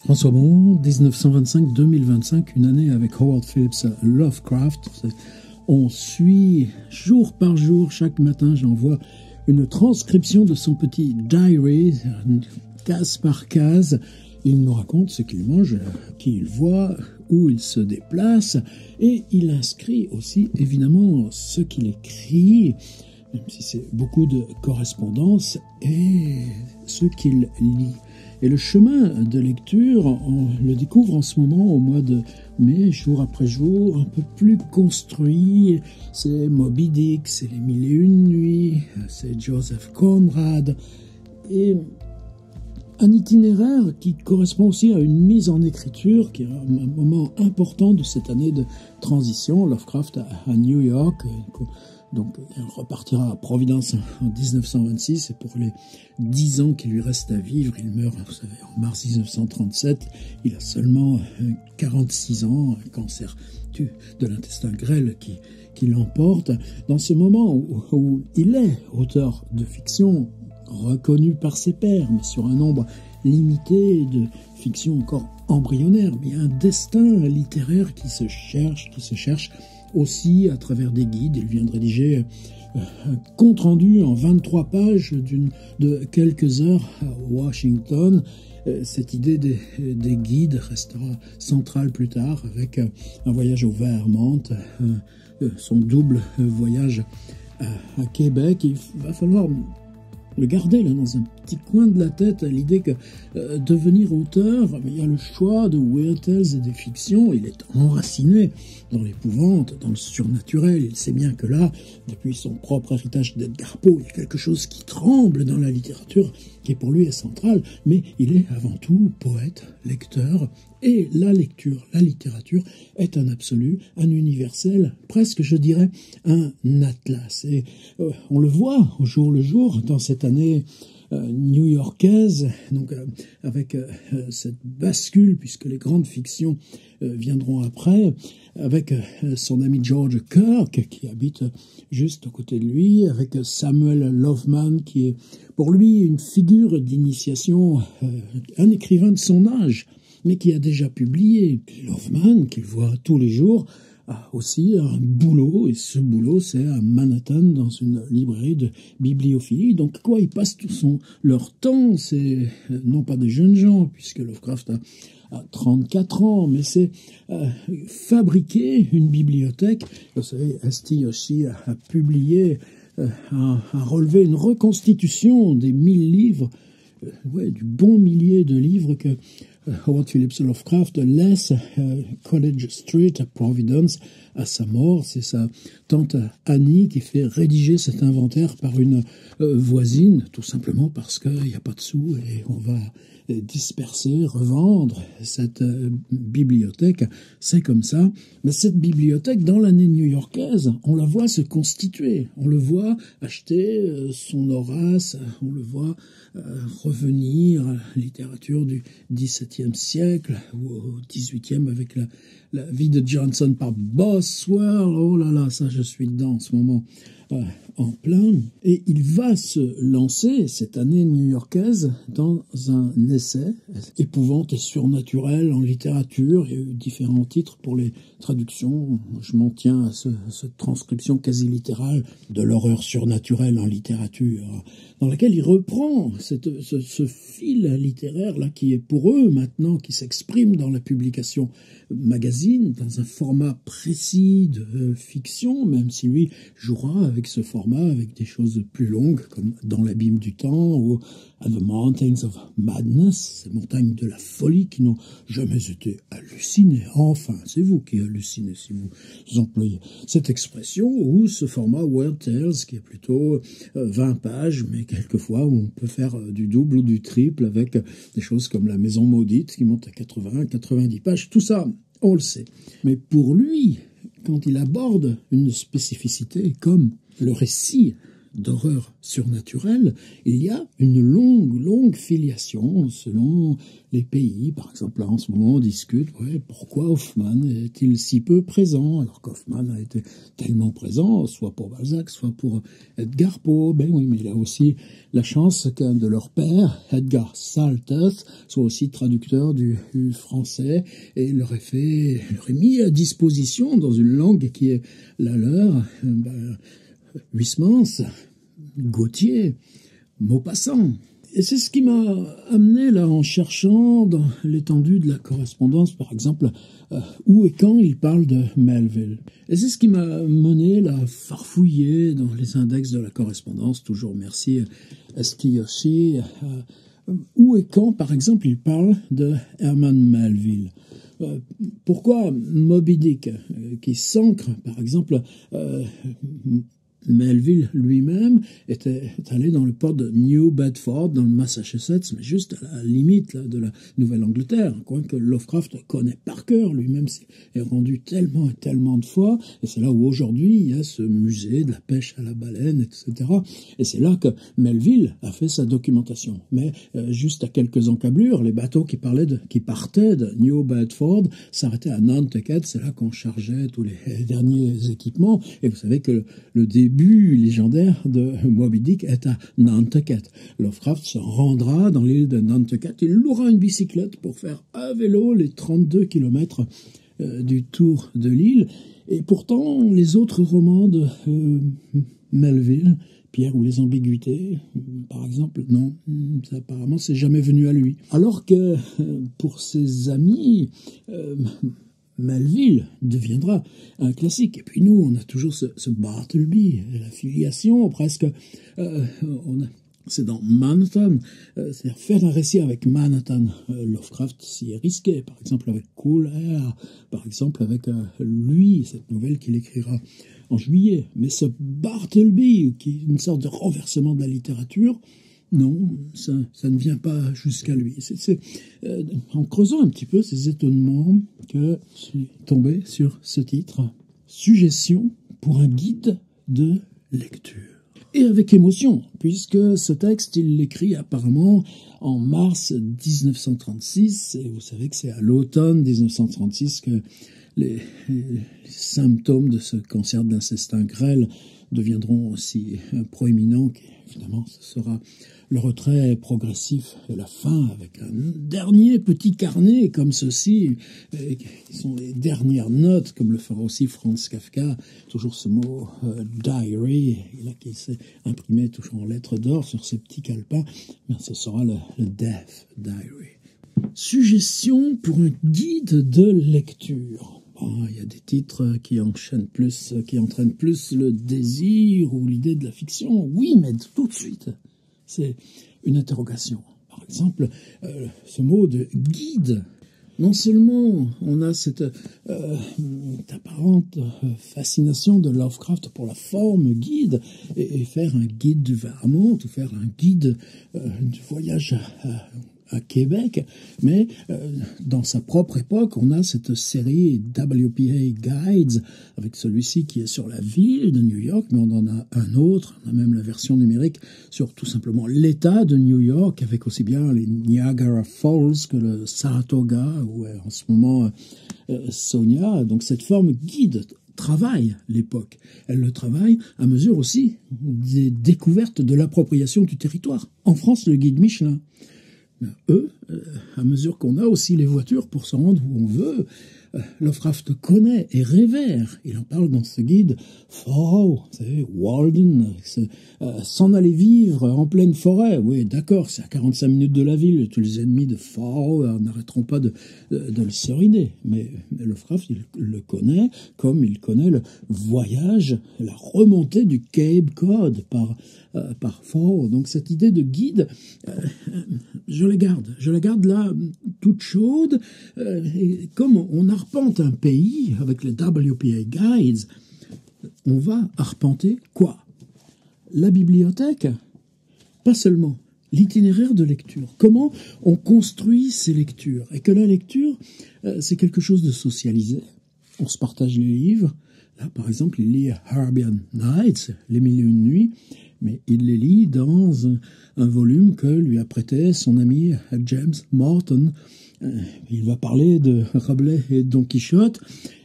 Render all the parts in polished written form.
François Bon, 1925-2025, une année avec Howard Phillips Lovecraft. On suit jour par jour, chaque matin, j'envoie une transcription de son petit diary, case par case. Il nous raconte ce qu'il mange, qui il voit, où il se déplace, et il inscrit aussi évidemment ce qu'il écrit, même si c'est beaucoup de correspondance, et ce qu'il lit. Et le chemin de lecture, on le découvre en ce moment au mois de mai, jour après jour, un peu plus construit. C'est Moby Dick, c'est Les Mille et Une Nuits, c'est Joseph Conrad, et un itinéraire qui correspond aussi à une mise en écriture, qui est un moment important de cette année de transition. Lovecraft à New York, donc il repartira à Providence en 1926, et pour les 10 ans qui lui restent à vivre, il meurt, vous savez, en mars 1937, il a seulement 46 ans, un cancer de l'intestin grêle qui l'emporte. Dans ce moment où il est auteur de fiction, reconnu par ses pairs, mais sur un nombre limité de fictions encore embryonnaires, mais un destin littéraire qui se cherche aussi à travers des guides. Il vient de rédiger un compte-rendu en 23 pages de quelques heures à Washington. Cette idée des guides restera centrale plus tard, avec un voyage au Vermont, son double voyage à Québec. Il va falloir le garder là dans un petit coin de la tête, à l'idée que devenir auteur, il y a le choix de weird tales et des fictions. Il est enraciné dans l'épouvante, dans le surnaturel. Il sait bien que là, depuis son propre héritage d'Edgar Poe, il y a quelque chose qui tremble dans la littérature, qui pour lui est central, mais il est avant tout poète, lecteur, et la lecture, la littérature est un absolu, un universel, presque je dirais un atlas. Et on le voit au jour le jour dans cette année new-yorkaise, donc avec cette bascule, puisque les grandes fictions viendront après, avec son ami George Kirk qui habite juste à côté de lui, avec Samuel Loveman qui est pour lui une figure d'initiation, un écrivain de son âge, mais qui a déjà publié. Loveman, qu'il voit tous les jours, a aussi un boulot, et ce boulot, c'est à Manhattan, dans une librairie de bibliophilie. Donc, quoi, ils passent leur temps, c'est non pas des jeunes gens, puisque Lovecraft a 34 ans, mais c'est fabriquer une bibliothèque. Vous savez, Esti aussi a publié, a relevé une reconstitution des 1000 livres, du bon millier de livres que Howard Phillips Lovecraft laisse College Street à Providence à sa mort. C'est sa tante Annie qui fait rédiger cet inventaire par une voisine, tout simplement parce qu'il n'y a pas de sous et on va disperser, revendre cette bibliothèque. C'est comme ça. Mais cette bibliothèque, dans l'année new-yorkaise, on la voit se constituer. On le voit acheter son Horace, on le voit revenir à la littérature du XVIIe siècle ou au XVIIIe avec la vie de Johnson par Boswell. Oh là là, ça je suis dedans en ce moment, en plein. Et il va se lancer cette année new-yorkaise dans un essai épouvante et surnaturel en littérature. Il y a eu différents titres pour les traductions. Je m'en tiens à cette transcription quasi littérale de l'horreur surnaturelle en littérature, dans laquelle il reprend ce fil littéraire là qui est pour eux maintenant, qui s'exprime dans la publication magazine, dans un format précis de fiction, même si lui jouera avec ce format, avec des choses plus longues, comme Dans l'abîme du temps ou At the Mountains of Madness, ces montagnes de la folie qui n'ont jamais été hallucinées. Enfin, c'est vous qui hallucinez si vous employez cette expression, ou ce format Weird Tales qui est plutôt 20 pages, mais quelquefois on peut faire du double ou du triple avec des choses comme La Maison Maudite qui monte à 80, 90 pages. Tout ça, on le sait. Mais pour lui, quand il aborde une spécificité comme le récit d'horreur surnaturelle, il y a une longue filiation selon les pays. Par exemple, là, en ce moment, on discute, pourquoi Hoffmann est-il si peu présent, alors qu'Hoffmann a été tellement présent, soit pour Balzac, soit pour Edgar Poe. Ben oui, mais il a aussi la chance qu'un de leurs pères, Edgar Salters, soit aussi traducteur du français, et leur aurait mis à disposition, dans une langue qui est la leur, Huysmans, Gautier, Maupassant. Et c'est ce qui m'a amené là en cherchant dans l'étendue de la correspondance, par exemple, où et quand il parle de Melville. Et c'est ce qui m'a mené là à farfouiller dans les index de la correspondance, toujours merci Esti Yoshi, où et quand, par exemple, il parle de Herman Melville. Pourquoi Moby Dick, qui s'ancre, par exemple, Melville lui-même était allé dans le port de New Bedford, dans le Massachusetts, mais juste à la limite là, de la Nouvelle-Angleterre, quoi que Lovecraft connaît par cœur, lui-même est rendu tellement et tellement de fois, et c'est là où aujourd'hui il y a ce musée de la pêche à la baleine, etc. Et c'est là que Melville a fait sa documentation. Mais juste à quelques encablures, les bateaux qui partaient de New Bedford s'arrêtaient à Nantucket, c'est là qu'on chargeait tous les derniers équipements, et vous savez que le début légendaire de Moby Dick est à Nantucket. Lovecraft se rendra dans l'île de Nantucket, il louera une bicyclette pour faire à vélo les 32 kilomètres du tour de l'île, et pourtant les autres romans de Melville, Pierre ou les ambiguïtés, par exemple, non, ça, apparemment c'est jamais venu à lui. Alors que pour ses amis, Melville deviendra un classique. Et puis nous, on a toujours ce Bartleby, la filiation presque. C'est dans Manhattan, c'est-à-dire faire un récit avec Manhattan. Lovecraft s'y est risqué, par exemple avec Cool Air, par exemple avec lui, cette nouvelle qu'il écrira en juillet. Mais ce Bartleby, qui est une sorte de renversement de la littérature, non, ça ne vient pas jusqu'à lui. C'est en creusant un petit peu ces étonnements que je suis tombé sur ce titre, Suggestion pour un guide de lecture. Et avec émotion, puisque ce texte, il l'écrit apparemment en mars 1936, et vous savez que c'est à l'automne 1936 que les symptômes de ce cancer de l'intestin grêle deviendront aussi proéminents qu'évidemment ce sera le retrait progressif et la fin avec un dernier petit carnet comme ceci, qui sont les dernières notes, comme le fera aussi Franz Kafka, toujours ce mot diary, là, qui s'est imprimé toujours en lettres d'or sur ce petit calepin, bien, ce sera le Death Diary. Suggestion pour un guide de lecture. Il y a des titres qui entraînent plus le désir ou l'idée de la fiction. Oui, mais tout de suite, c'est une interrogation. Par exemple, ce mot de guide. Non seulement on a cette apparente fascination de Lovecraft pour la forme guide, et faire un guide du Vermont, ou faire un guide du voyage à Québec, mais dans sa propre époque, on a cette série WPA Guides, avec celui-ci qui est sur la ville de New York, mais on en a un autre, on a même la version numérique sur tout simplement l'État de New York, avec aussi bien les Niagara Falls que le Saratoga, où est en ce moment Sonia. Donc cette forme guide travaille l'époque. Elle le travaille à mesure aussi des découvertes de l'appropriation du territoire. En France, le guide Michelin. Eux, à mesure qu'on a aussi les voitures pour se rendre où on veut, Lovecraft connaît et révère. Il en parle dans ce guide Faro, vous savez, Walden, s'en aller vivre en pleine forêt. Oui, d'accord, c'est à 45 minutes de la ville. Tous les ennemis de Faro n'arrêteront pas de le seriner. Mais Lovecraft, il le connaît comme il connaît le voyage, la remontée du Cape Cod par Faro. Donc cette idée de guide, je la garde là toute chaude. Et comme on arpente un pays avec les WPA Guides, on va arpenter quoi? La bibliothèque? Pas seulement. L'itinéraire de lecture. Comment on construit ces lectures? Et que la lecture, c'est quelque chose de socialisé. On se partage les livres. Là, par exemple, il lit Arabian Nights, Les Mille et Une Nuits, mais il les lit dans un volume que lui a prêté son ami James Morton. Il va parler de Rabelais et Don Quichotte.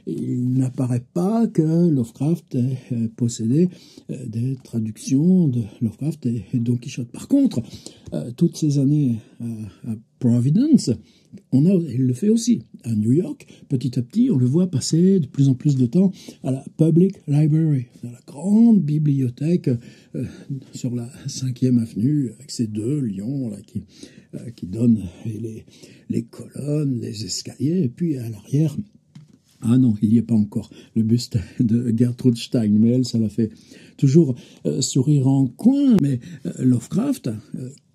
Il n'apparaît pas que Lovecraft ait possédé des traductions de Lovecraft et Don Quichotte. Par contre, toutes ces années à Providence, il le fait aussi à New York. Petit à petit, on le voit passer de plus en plus de temps à la Public Library, dans la grande bibliothèque sur la 5e avenue, avec ses 2 lions là, qui donnent les colonnes, les escaliers, et puis à l'arrière, ah non, il n'y est pas encore, le buste de Gertrude Stein, mais elle, ça l'a fait toujours sourire en coin. Mais Lovecraft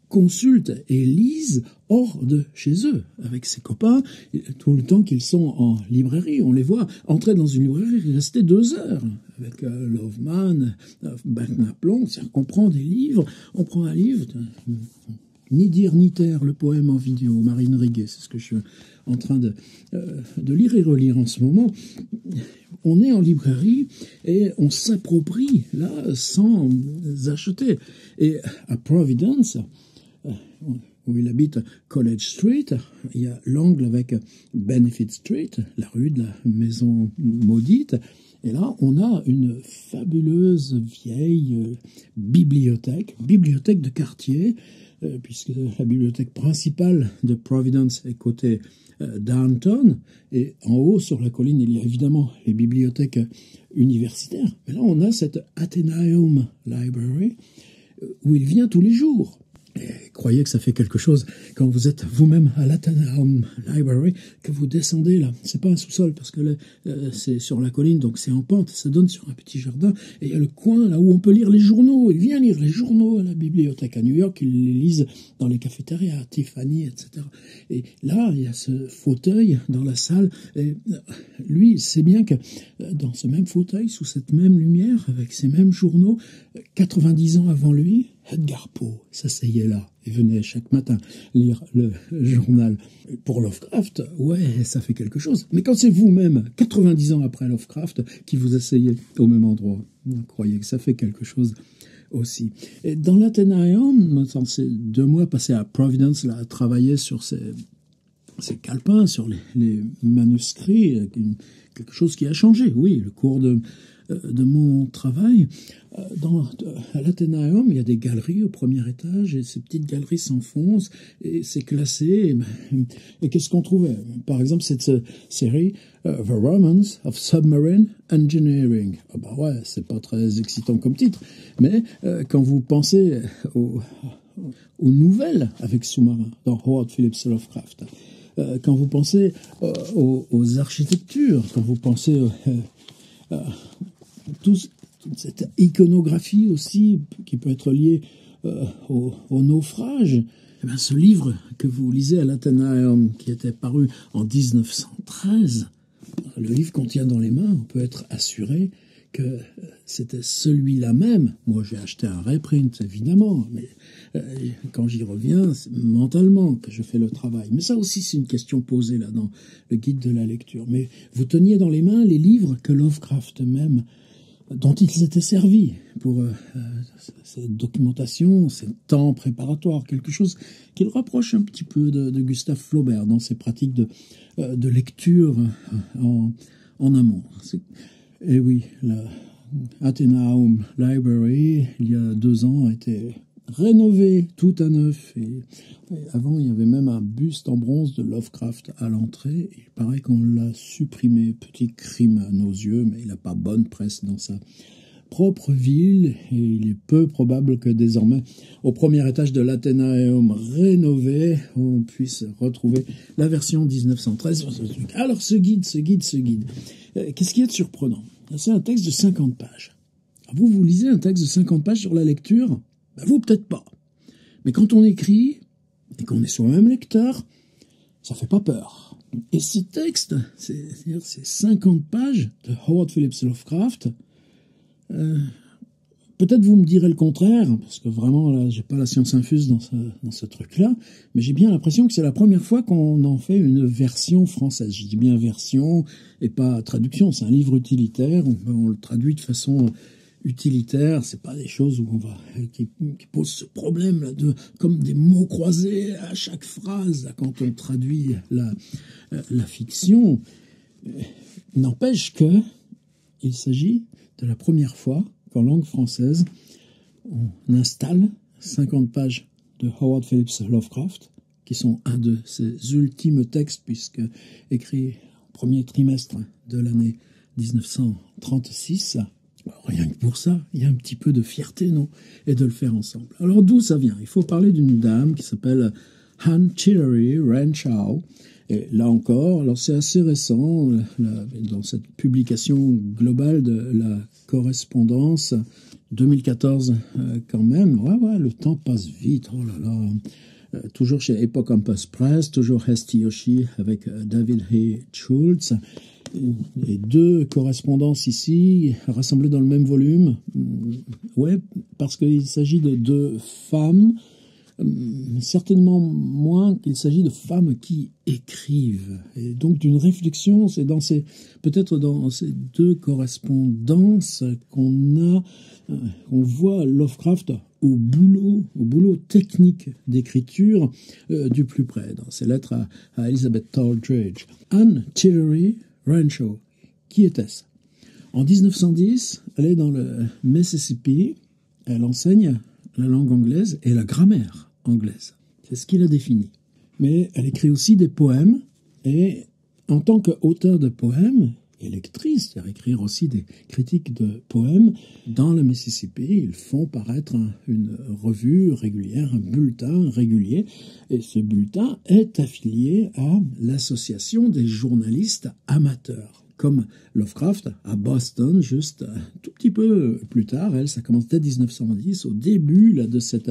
consulte et lise hors de chez eux, avec ses copains, tout le temps qu'ils sont en librairie. On les voit entrer dans une librairie et rester 2 heures, avec Loveman, Bernard-Plon, c'est-à-dire qu'on prend des livres, on prend un livre... Ni dire ni taire, le poème en vidéo, Marine Riguet, c'est ce que je suis en train de lire et relire en ce moment. On est en librairie et on s'approprie, là, sans acheter. Et à Providence, où il habite College Street, il y a l'angle avec Benefit Street, la rue de la Maison Maudite. Et là, on a une fabuleuse vieille bibliothèque de quartier, puisque la bibliothèque principale de Providence est côté downtown, et en haut sur la colline il y a évidemment les bibliothèques universitaires, mais là on a cette Athenaeum Library où il vient tous les jours. Et croyez que ça fait quelque chose quand vous êtes vous-même à l'Athenaeum Library, que vous descendez là. C'est pas un sous-sol parce que c'est sur la colline, donc c'est en pente. Ça donne sur un petit jardin et il y a le coin là où on peut lire les journaux. Il vient lire les journaux à la bibliothèque à New York. Il les lise dans les cafétérias, à Tiffany, etc. Et là, il y a ce fauteuil dans la salle. Et lui, il sait bien que dans ce même fauteuil, sous cette même lumière, avec ces mêmes journaux, 90 ans avant lui, Edgar Poe s'asseyait là et venait chaque matin lire le journal. Pour Lovecraft, ouais, ça fait quelque chose. Mais quand c'est vous-même, 90 ans après Lovecraft, qui vous asseyez au même endroit, vous croyez que ça fait quelque chose aussi. Et dans l'Athenaeum, dans ces 2 mois passés à Providence, là, à travailler sur ces calepins, sur les manuscrits, quelque chose qui a changé, oui, le cours de mon travail. À l'Athenaeum, il y a des galeries au premier étage, et ces petites galeries s'enfoncent, et c'est classé. Et qu'est-ce qu'on trouvait? Par exemple, cette série, The Romance of Submarine Engineering. Ah bah ouais, c'est pas très excitant comme titre, mais quand vous pensez aux nouvelles avec sous-marin, dans Howard Phillips Lovecraft, quand vous pensez aux architectures, quand vous pensez toute cette iconographie aussi qui peut être liée au naufrage, eh bien, ce livre que vous lisez à l'Athenaeum, qui était paru en 1913, le livre qu'on tient dans les mains, on peut être assuré que c'était celui-là même. Moi, j'ai acheté un reprint, évidemment, mais quand j'y reviens, c'est mentalement que je fais le travail. Mais ça aussi, c'est une question posée là dans le guide de la lecture. Mais vous teniez dans les mains les livres que Lovecraft même, dont ils s'étaient servis pour cette documentation, ces temps préparatoires, quelque chose qu'il reproche un petit peu de Gustave Flaubert dans ses pratiques de lecture en amont. Et oui, la Athenaeum Library, il y a 2 ans, a été rénové tout à neuf. Et avant, il y avait même un buste en bronze de Lovecraft à l'entrée. Il paraît qu'on l'a supprimé. Petit crime à nos yeux, mais il n'a pas bonne presse dans sa propre ville. Et il est peu probable que désormais, au premier étage de l'Athenaeum rénové, on puisse retrouver la version 1913. Alors, ce guide. Qu'est-ce qui est de surprenant? C'est un texte de 50 pages. Vous lisez un texte de 50 pages sur la lecture? Ben vous, peut-être pas. Mais quand on écrit, et qu'on est soi-même lecteur, ça fait pas peur. Et ce texte, c'est 50 pages de Howard Phillips Lovecraft, peut-être vous me direz le contraire, parce que vraiment, là, j'ai pas la science infuse dans ce truc-là, mais j'ai bien l'impression que c'est la première fois qu'on en fait une version française. Je dis bien version et pas traduction, c'est un livre utilitaire, on le traduit de façon utilitaires, c'est pas des choses où on va qui posent ce problème là de comme des mots croisés à chaque phrase là, quand on traduit la fiction. N'empêche que il s'agit de la première fois qu'en langue française on installe 50 pages de Howard Phillips Lovecraft, qui sont un de ses ultimes textes, puisque écrit au premier trimestre de l'année 1936. Alors, rien que pour ça, il y a un petit peu de fierté, non? Et de le faire ensemble. Alors d'où ça vient? Il faut parler d'une dame qui s'appelle Anne Chillery Renshaw. Et là encore, alors c'est assez récent, dans cette publication globale de la correspondance, 2014 quand même. Ouais, le temps passe vite, oh là là. Toujours chez Epoch Campus Press, toujours Hesti Yoshi avec David Hay Schultz. Et deux correspondances ici, rassemblées dans le même volume. Ouais, parce qu'il s'agit de deux femmes, certainement moins qu'il s'agit de femmes qui écrivent. Et donc d'une réflexion, c'est peut-être dans ces deux correspondances qu'on voit Lovecraft au boulot technique d'écriture du plus près, dans ses lettres à Elizabeth Tolridge. Anne Chillery Renshaw, qui était-ce? En 1910, elle est dans le Mississippi, elle enseigne la langue anglaise et la grammaire anglaise. C'est ce qu'il a défini. Mais elle écrit aussi des poèmes, et en tant qu'auteur de poèmes et lectrice, c'est-à-dire écrire aussi des critiques de poèmes, dans le Mississippi, ils font paraître une revue régulière, un bulletin régulier, et ce bulletin est affilié à l'Association des journalistes amateurs. Comme Lovecraft à Boston, juste un tout petit peu plus tard, ça commence dès 1910, au début là, de cette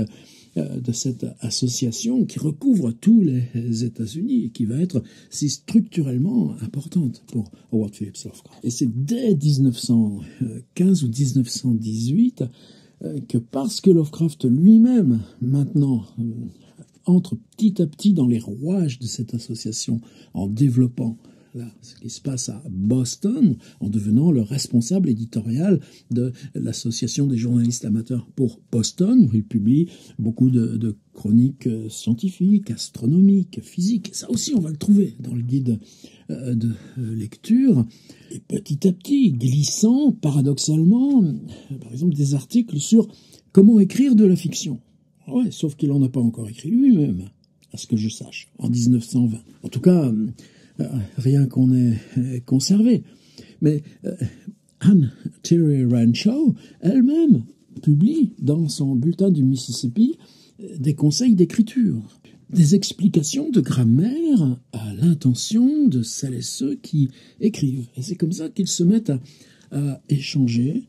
association qui recouvre tous les États-Unis et qui va être si structurellement importante pour Howard Phillips Lovecraft. Et c'est dès 1915 ou 1918 que, parce que Lovecraft lui-même, maintenant, entre petit à petit dans les rouages de cette association en développant là, ce qui se passe à Boston, en devenant le responsable éditorial de l'Association des journalistes amateurs pour Boston, où il publie beaucoup de chroniques scientifiques, astronomiques, physiques. Ça aussi, on va le trouver dans le guide de lecture. Et petit à petit, glissant, paradoxalement, par exemple, des articles sur comment écrire de la fiction. Ouais, sauf qu'il n'en a pas encore écrit lui-même, à ce que je sache, en 1920. En tout cas, rien qu'on ait conservé. Mais Anne Chillery Renshaw, elle-même, publie dans son bulletin du Mississippi des conseils d'écriture, des explications de grammaire à l'intention de celles et ceux qui écrivent. Et c'est comme ça qu'ils se mettent à échanger.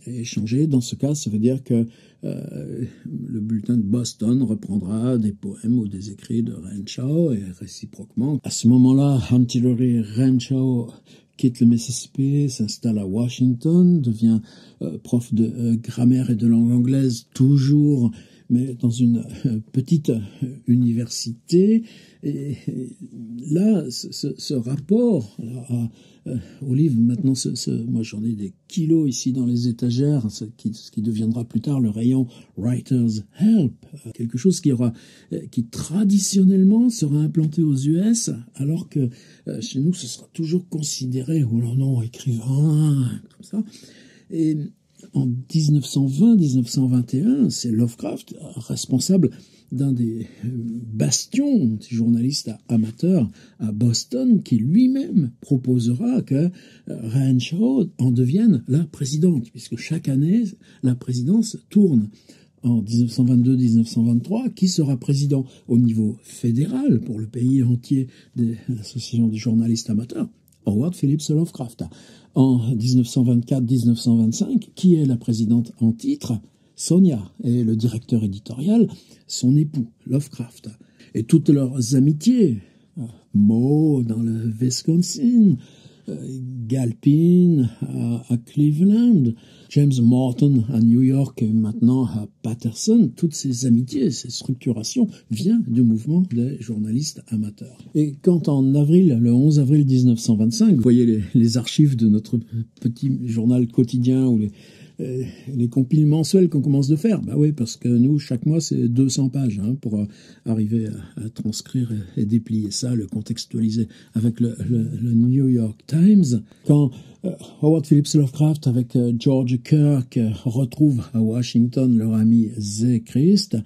Et échanger, dans ce cas, ça veut dire que le bulletin de Boston reprendra des poèmes ou des écrits de Renshaw et réciproquement. À ce moment-là, Anne Chillery Renshaw quitte le Mississippi, s'installe à Washington, devient prof de grammaire et de langue anglaise, toujours, mais dans une petite université. Et là, ce rapport au livre, maintenant, moi j'en ai des kilos ici dans les étagères, ce qui deviendra plus tard le rayon Writer's Help, quelque chose qui traditionnellement sera implanté aux US, alors que chez nous ce sera toujours considéré, oh non, écrivain, comme ça. Et en 1920-1921, c'est Lovecraft responsable d'un des bastions des journalistes amateurs à Boston qui lui-même proposera que Renshaw en devienne la présidente, puisque chaque année, la présidence tourne. En 1922-1923, qui sera président au niveau fédéral pour le pays entier de l'Association des journalistes amateurs? Howard Phillips Lovecraft. En 1924-1925, qui est la présidente en titre? Sonia, et le directeur éditorial, son époux, Lovecraft. Et toutes leurs amitiés, Moe dans le Wisconsin, Galpin à Cleveland, James Morton à New York et maintenant à Patterson, toutes ces amitiés, ces structurations viennent du mouvement des journalistes amateurs. Et quand en avril, le 11 avril 1925, vous voyez les archives de notre petit journal quotidien où les compiles mensuels qu'on commence de faire. Bah oui, parce que nous, chaque mois, c'est 200 pages pour arriver à transcrire et déplier ça, le contextualiser avec le New York Times. Quand Howard Phillips Lovecraft avec George Kirk retrouvent à Washington leur ami Zéchrist,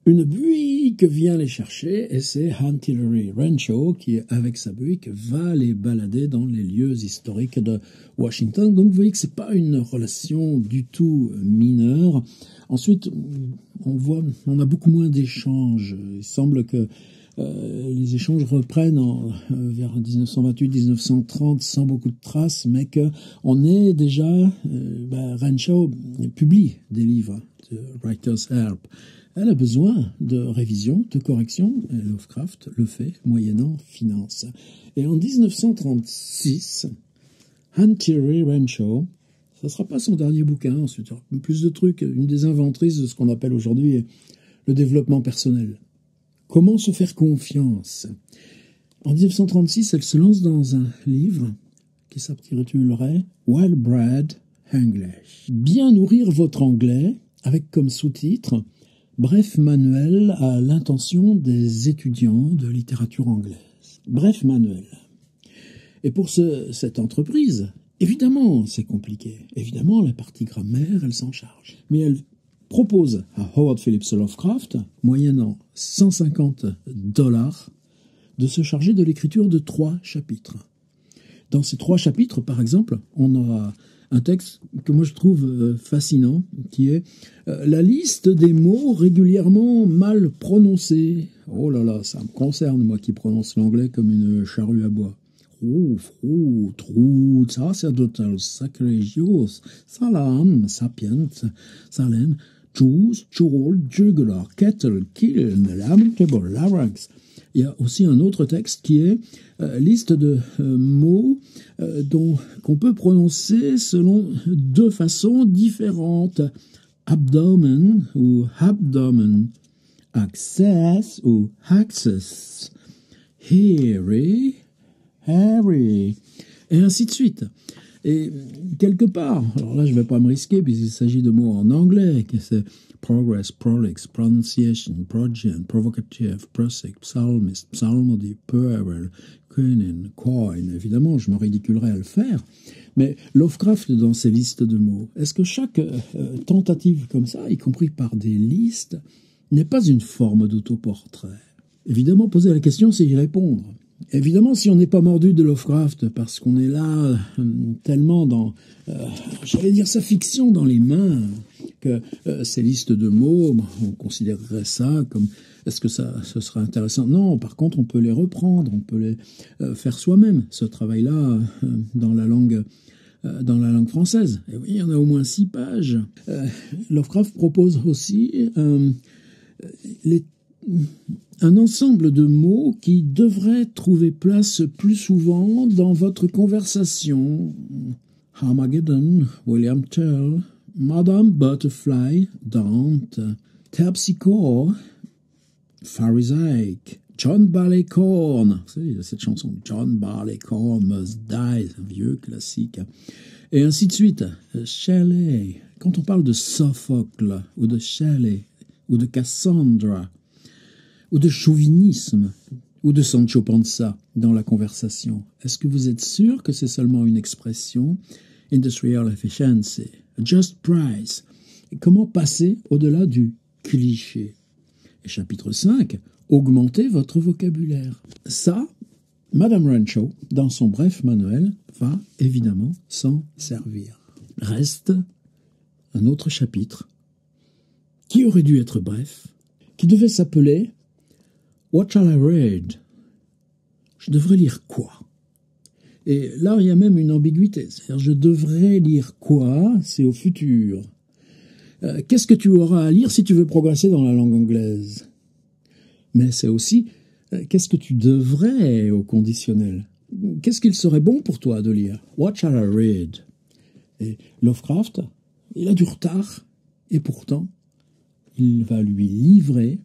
une buick vient les chercher et c'est Huntillery Renshaw qui, avec sa buick, va les balader dans les lieux historiques de Washington. Donc vous voyez que c'est pas une relation du tout mineure. Ensuite, on a beaucoup moins d'échanges. Il semble que les échanges reprennent vers 1928-1930 sans beaucoup de traces, mais qu'on est déjà... Renshaw publie des livres de Writer's Help. Elle a besoin de révision, de correction, et Lovecraft le fait moyennant finance. Et en 1936, Huntillery Renshaw, ça ne sera pas son dernier bouquin, ensuite il y aura plus de trucs, une des inventrices de ce qu'on appelle aujourd'hui le développement personnel. Comment se faire confiance? En 1936, elle se lance dans un livre qui s'intitulerait Well Bred English. Bien nourrir votre anglais, avec comme sous-titre Bref manuel à l'intention des étudiants de littérature anglaise. Bref manuel. Et pour cette entreprise, évidemment, c'est compliqué. Évidemment, la partie grammaire, elle s'en charge. Mais elle propose à Howard Phillips Lovecraft, moyennant $150, de se charger de l'écriture de 3 chapitres. Dans ces 3 chapitres, par exemple, on aura un texte que moi je trouve fascinant, qui est la liste des mots régulièrement mal prononcés. Oh là là, ça me concerne, moi qui prononce l'anglais comme une charrue à bois. Frou, trou, sacerdotal, sacrilegios, salam, sapiens, salen, choose, chol, jugular, kettle, kill, lamentable, larynx. Il y a aussi un autre texte qui est liste de mots qu'on peut prononcer selon 2 façons différentes. Abdomen ou abdomen, access ou access, hairy, hairy, et ainsi de suite. Et quelque part, alors là je ne vais pas me risquer puisqu'il s'agit de mots en anglais, que c'est progress, prolix, pronunciation, progent, provocative, prosaic, psalmist, psalmody, puerile, quinin, coin. Évidemment, je me ridiculerais à le faire. Mais Lovecraft, dans ses listes de mots, est-ce que chaque tentative comme ça, y compris par des listes, n'est pas une forme d'autoportrait? Évidemment, poser la question, c'est y répondre. Évidemment, si on n'est pas mordu de Lovecraft, parce qu'on est là tellement dans, j'allais dire sa fiction dans les mains, que ces listes de mots, on considérerait ça comme, est-ce que ce serait intéressant? Non, par contre, on peut les reprendre, on peut les faire soi-même, ce travail-là, dans la langue française. Et oui, il y en a au moins 6 pages. Lovecraft propose aussi un ensemble de mots qui devraient trouver place plus souvent dans votre conversation. Armageddon, William Tell, Madame Butterfly, Dante, Terpsichore, Pharisaic, John Barleycorn. Vous savez, cette chanson, John Barleycorn Must Die, c'est un vieux classique. Et ainsi de suite. Shelley. Quand on parle de Sophocle, ou de Shelley, ou de Cassandra, ou de chauvinisme, ou de Sancho Panza dans la conversation, est-ce que vous êtes sûr que c'est seulement une expression? Industrial efficiency, just price. Et comment passer au-delà du cliché? Et chapitre 5, augmentez votre vocabulaire. Ça, Madame Renshaw, dans son bref manuel, va évidemment s'en servir. Reste un autre chapitre qui aurait dû être bref, qui devait s'appeler What shall I read? Je devrais lire quoi? Et là, il y a même une ambiguïté. C'est-à-dire, je devrais lire quoi? C'est au futur. Qu'est-ce que tu auras à lire si tu veux progresser dans la langue anglaise? Mais c'est aussi, qu'est-ce que tu devrais au conditionnel? Qu'est-ce qu'il serait bon pour toi de lire? What shall I read? Et Lovecraft, il a du retard, et pourtant, il va lui livrer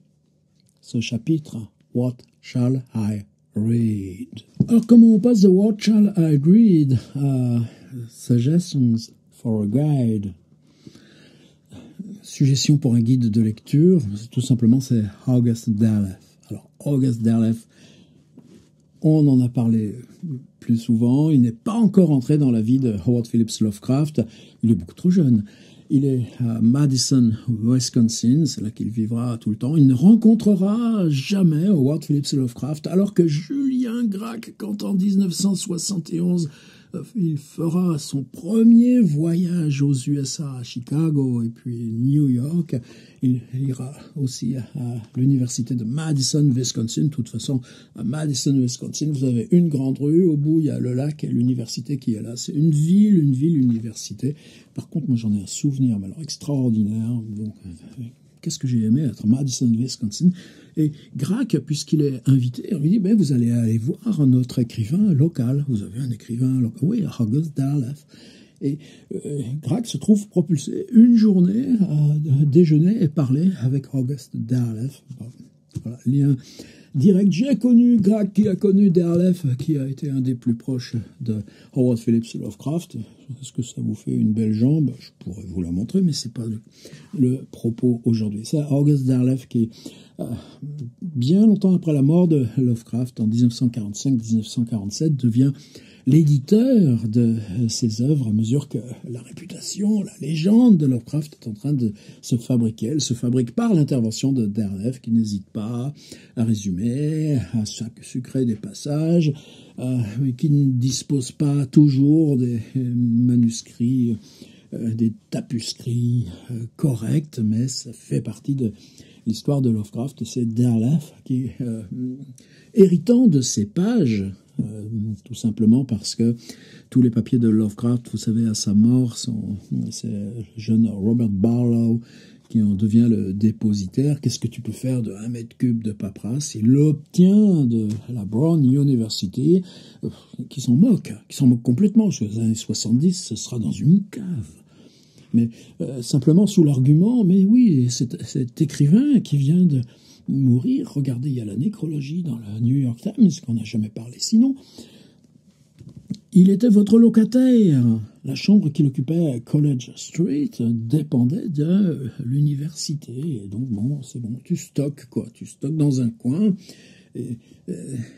ce chapitre. What shall I read? Alors, comment on passe de What shall I read à Suggestions for a Guide? suggestion pour un guide de lecture, tout simplement, c'est August Derleth. Alors, August Derleth, on en a parlé plus souvent. Il n'est pas encore entré dans la vie de Howard Phillips Lovecraft. Il est beaucoup trop jeune. Il est à Madison, Wisconsin. C'est là qu'il vivra tout le temps. Il ne rencontrera jamais Howard Phillips Lovecraft, alors que Julian Gracq, quand en 1971, il fera son premier voyage aux USA, à Chicago et puis New York. Il ira aussi à l'université de Madison, Wisconsin. De toute façon, à Madison, Wisconsin, vous avez une grande rue. Au bout, il y a le lac et l'université qui est là. C'est une ville université. Par contre, moi, j'en ai un souvenir mais alors extraordinaire. Donc, qu'est-ce que j'ai aimé être à Madison, Wisconsin. Et Gracq, puisqu'il est invité, il lui dit, vous allez aller voir notre écrivain local. Vous avez un écrivain local. Oui, August Derleth. Et Gracq se trouve propulsé une journée à déjeuner et parler avec August Derleth. Voilà, lien direct. J'ai connu Gracq, qui a connu Derleth, qui a été un des plus proches de Howard Phillips Lovecraft. Est-ce que ça vous fait une belle jambe? Je pourrais vous la montrer, mais c'est pas le propos aujourd'hui. C'est August Derleth qui, bien longtemps après la mort de Lovecraft, en 1945-1947, devient l'éditeur de ses œuvres à mesure que la réputation, la légende de Lovecraft est en train de se fabriquer. Elle se fabrique par l'intervention de Derleth, qui n'hésite pas à résumer, à sucrer des passages, mais qui ne dispose pas toujours des manuscrits, des tapuscrits corrects, mais ça fait partie de l'histoire de Lovecraft. C'est Derleth qui, héritant de ces pages, tout simplement parce que tous les papiers de Lovecraft, vous savez, à sa mort, c'est le jeune Robert Barlow qui en devient le dépositaire. Qu'est-ce que tu peux faire de 1 mètre cube de paperasse? Il l'obtient de la Brown University, qui s'en moque complètement. Chez les années 70, ce sera dans une cave. Mais simplement sous l'argument, mais oui, cet écrivain qui vient de mourir, regardez, il y a la nécrologie dans le New York Times, qu'on n'a jamais parlé sinon. Il était votre locataire. La chambre qu'il occupait à College Street dépendait de l'université. Et donc, c'est bon, tu stockes dans un coin. Et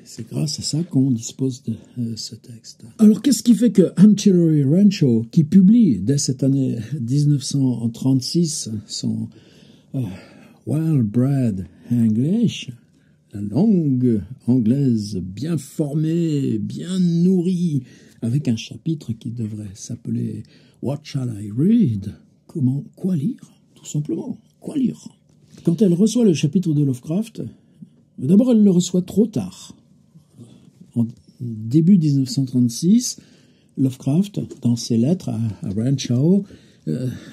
c'est grâce à ça qu'on dispose de ce texte. Alors, qu'est-ce qui fait que Artillery Rancho, qui publie dès cette année 1936 son Well-Bred English, la langue anglaise bien formée, bien nourrie, avec un chapitre qui devrait s'appeler What Shall I Read? Quoi lire? Tout simplement, quoi lire? Quand elle reçoit le chapitre de Lovecraft, d'abord elle le reçoit trop tard. En début 1936, Lovecraft, dans ses lettres à Rancho,